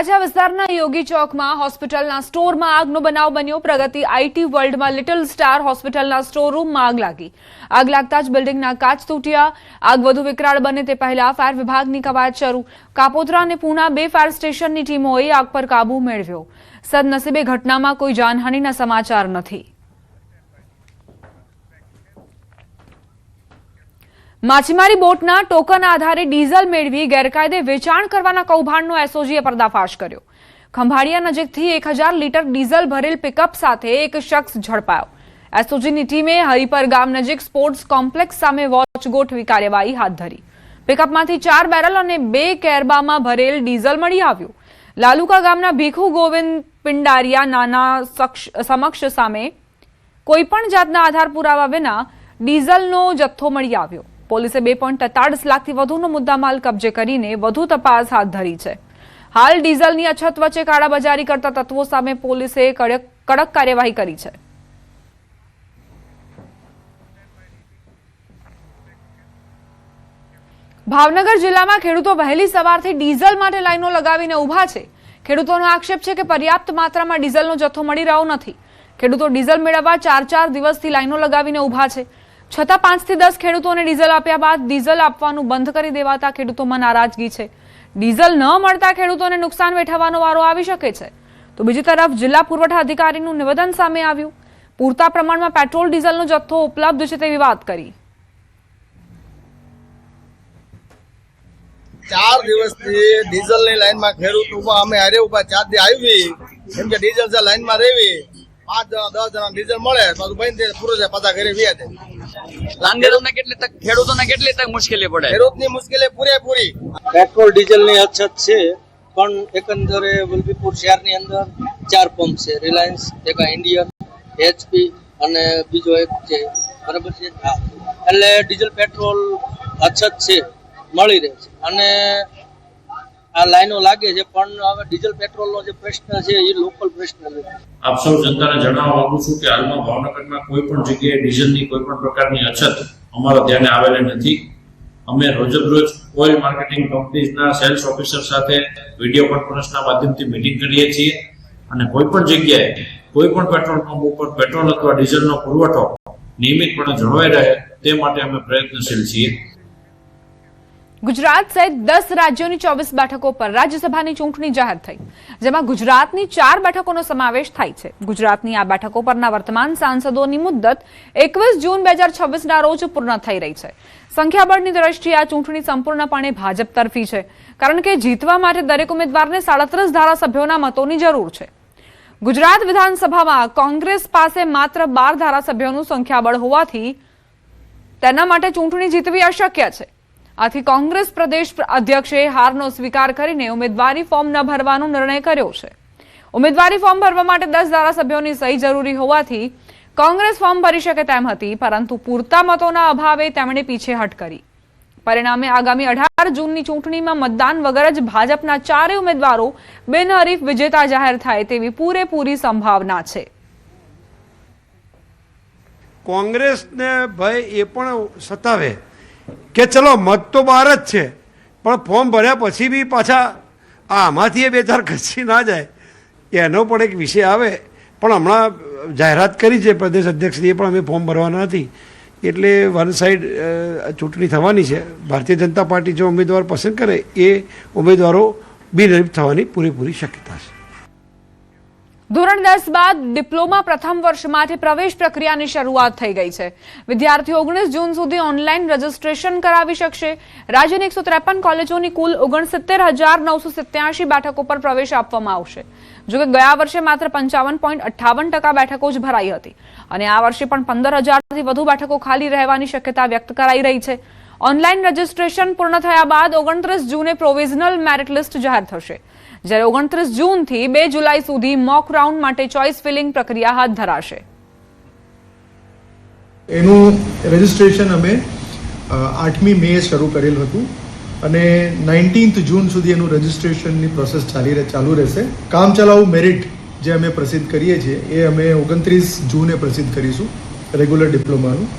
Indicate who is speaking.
Speaker 1: તળાજા વિસ્તારના યોગી ચોકમાં હોસ્પિટલના સ્ટોરમાં આગનો બનાવ બન્યો। પ્રગતિ આઈટી વર્લ્ડમાં લિટલ સ્ટાર હોસ્પિટલના સ્ટોર રૂમમાં આગ લાગી। આગ લાગતા જ બિલ્ડિંગના કાચ તૂટ્યા। આગ વધુ વિકરાળ બને તે પહેલા ફાયર વિભાગની કવાયત શરૂ। કાપોદ્રા અને પૂના બે ફાયર સ્ટેશનની ટીમોએ આગ પર કાબુ મેળવ્યો। સદનસીબે ઘટનામાં કોઈ જાનહાનિના સમાચાર નથી। માછીમારી બોટના ટોકન આધારે ડીઝલ મેળવી ગેરકાયદે વેચાણ કરવાના કૌભાંડનો એસઓજીએ પર્દાફાશ કર્યો। ખંભાળિયા નજીકથી 1000 લીટર ડીઝલ ભરેલ પિકઅપ સાથે એક શખ્સ ઝડપાયો। એસઓજીની ટીમે હરિપર ગામ નજીક સ્પોર્ટ્સ કોમ્પ્લેક્સ સામે વોચ ગોઠવી કાર્યવાહી હાથ ધરી। પિકઅપમાંથી 4 બેરલ અને 2 કેરબામાં ભરેલ ડીઝલ મળી આવ્યું। લાલુકા ગામના ભીખુ ગોવિંદ પિંડારિયા નાના સમક્ષ સામે કોઈપણ જાતના આધાર પુરાવા વિના ડીઝલનો જથ્થો મળી આવ્યો। પોલીસે 2.43 લાખથી વધુનો મુદ્દામાલ કબજે કરીને વધુ તપાસ હાથ ધરી છે। હાલ ડીઝલની અછત વચ્ચે કાળાબજારી કરતા તત્વો સામે પોલીસે કડક કાર્યવાહી કરી છે। ભાવનગર જિલ્લામાં ખેડૂતો વહેલી સવારથી ડીઝલ માટે લાઈનો લગાવીને ઊભા છે। ખેડૂતોનો આક્ષેપ છે કે પર્યાપ્ત માત્રામાં ડીઝલનો જથ્થો મળી રહ્યો નથી। ખેડૂતો ડીઝલ મેળવવા 4 દિવસથી લાઈનો લગાવીને ઊભા છે। છતાં 5 થી 10 ખેડૂતોને ડીઝલ આપ્યા બાદ ડીઝલ આપવાનું બંધ કરી દેવાતા ખેડૂતોમાં નારાજગી છે। ડીઝલ ન મળતા ખેડૂતોને નુકસાન વેઠવાનો વારો આવી શકે છે। તો બીજી તરફ જિલ્લા પુરવઠા અધિકારીનું નિવેદન સામે આવ્યું। પૂરતા પ્રમાણમાં પેટ્રોલ ડીઝલનો જથ્થો ઉપલબ્ધ છે તેવી વાત કરી।
Speaker 2: 4 દિવસથી ડીઝલની લાઈનમાં ખેડૂત ઉભા, અમે હારે ઉભા 4 દી આવી કેમ કે ડીઝલ છે લાઈનમાં રહેવી 5 જણા 10 જણા ડીઝલ મળે તો બંધ પૂરો છે પાછા ઘરે વ્યા દે।
Speaker 3: ખેડૂતોને કેટલી તક મુશ્કેલી પડે?
Speaker 2: ખેડૂતની મુશ્કેલી પૂરેપૂરી।
Speaker 4: પેટ્રોલ ડીઝલની અછત છે, પણ એકંદરે વલભીપુર શહેરની અંદર 4 પંપ છે। રિલાયન્સ, એક ઇન્ડિયન, HP અને બીજો એક છે, બરાબર છે। એટલે ડીઝલ પેટ્રોલ અછત છે, મળી રહે છે અને આ લાઈનો લાગે છે, પણ હવે ડીઝલ પેટ્રોલનો જે પ્રશ્ન છે એ લોકલ પ્રશ્ન છે।
Speaker 5: આપ સૌ જનતાને જણાવવા માંગુ છું કે હાલમાં ભાવનગરમાં કોઈ પણ જગ્યાએ ડીઝલની કોઈ પણ પ્રકારની અછત અમારા ધ્યાને આવેલી નથી। અમે રોજ ઓઇલ માર્કેટિંગ કંપનીઝના સેલ્સ ઓફિસર સાથે વિડીયો કોન્ફરન્સના માધ્યમથી મીટિંગ કરીએ છીએ અને કોઈ પણ જગ્યાએ કોઈ પણ પેટ્રોલ પંપ ઉપર પેટ્રોલ અથવા ડીઝલનો પુરવઠો નિયમિતપણે જળવાઈ રહે તે માટે અમે પ્રયત્નશીલ છીએ।
Speaker 1: ગુજરાત સહિત 10 રાજ્યોની 24 બેઠકો પર રાજ્યસભાની ચૂંટણી જાહેર થઈ, જેમાં ગુજરાતની 4 બેઠકોનો સમાવેશ થાય છે। ગુજરાતની આ બેઠકો પરના વર્તમાન સાંસદોની મુદ્દત 21 જૂન 2026ના રોજ પૂર્ણ થઈ રહી છે। સંખ્યાબળની દ્રષ્ટિએ આ ચૂંટણી સંપૂર્ણપણે ભાજપ તરફી છે, કારણ કે જીતવા માટે દરેક ઉમેદવારને 37 ધારાસભ્યોના મતોની જરૂર છે। ગુજરાત વિધાનસભામાં કોંગ્રેસ પાસે માત્ર 12 ધારાસભ્યોનું સંખ્યાબળ હોવાથી તેના માટે ચૂંટણી જીતવી અશક્ય છે। આથી કોંગ્રેસ પ્રદેશ અધ્યક્ષે હારનો સ્વીકાર કરીને ઉમેદવારી ફોર્મ ન ભરવાનો નિર્ણય કર્યો છે। ઉમેદવારી ફોર્મ ભરવા માટે 10 ધારાસભ્યોની સહી જરૂરી હોવાથી કોંગ્રેસ ફોર્મ ભરી શકે તેમ હતી, પરંતુ પૂરતા મતોના અભાવે તેમણે પીછેહટ કરી। પરિણામે આગામી 18 જૂનની ચૂંટણીમાં મતદાન વગર જ ભાજપના 4 ઉમેદવારો બિનહરીફ વિજેતા જાહેર થાય તેવી પૂરેપૂરી સંભાવના છે।
Speaker 6: કોંગ્રેસને ભાઈ એ પણ સતાવે કે ચલો મત તો બહાર જ છે, પણ ફોર્મ ભર્યા પછી બી પાછા આમાંથી એ 2-4 ખસી ના જાય, એનો પણ એક વિષય આવે। પણ હમણાં જાહેરાત કરી છે પ્રદેશ અધ્યક્ષએ પણ અમે ફોર્મ ભરવાના નથી, એટલે વન સાઈડ ચૂંટણી થવાની છે। ભારતીય જનતા પાર્ટી જો ઉમેદવાર પસંદ કરે એ ઉમેદવારો બિનહરીફ થવાની પૂરેપૂરી શક્યતા છે।
Speaker 1: ધોરણ 10 બાદ ડિપ્લોમા પ્રથમ વર્ષ માટે પ્રવેશ પ્રક્રિયાની શરૂઆત થઈ ગઈ છે। વિદ્યાર્થીઓ 19 જૂન સુધી ઓનલાઈન રજીસ્ટ્રેશન કરાવી શકશે। રાજ્યની 153 કોલેજોની કુલ 69,987 બેઠકો પર પ્રવેશ આપવામાં આવશે। જોકે ગયા વર્ષે માત્ર 55.58% બેઠકો જ ભરાઈ હતી અને આ વર્ષે પણ 15,000થી વધુ બેઠકો ખાલી રહેવાની શક્યતા વ્યક્ત કરાઈ રહી છે। ઓનલાઈન રજીસ્ટ્રેશન પૂર્ણ થયા બાદ 29 જૂને પ્રોવિઝનલ મેરિટ લિસ્ટ જાહેર થશે, જ્યારે 29 જૂનથી 2 જુલાઈ સુધી મોક રાઉન્ડ માટે ચોઇસ ફિલિંગ પ્રક્રિયા હાથ ધરાશે।
Speaker 7: એનું રજીસ્ટ્રેશન અમે 8મી મે શરૂ કરેલું હતું અને 19th જૂન સુધી એનું રજીસ્ટ્રેશનની પ્રોસેસ ચાલુ રહેશે। કામચલાઉ મેરિટ જે અમે પ્રસિદ્ધ કરીએ છીએ એ અમે 29 જૂને પ્રસિદ્ધ કરીશું રેગ્યુલર ડિપ્લોમાનું।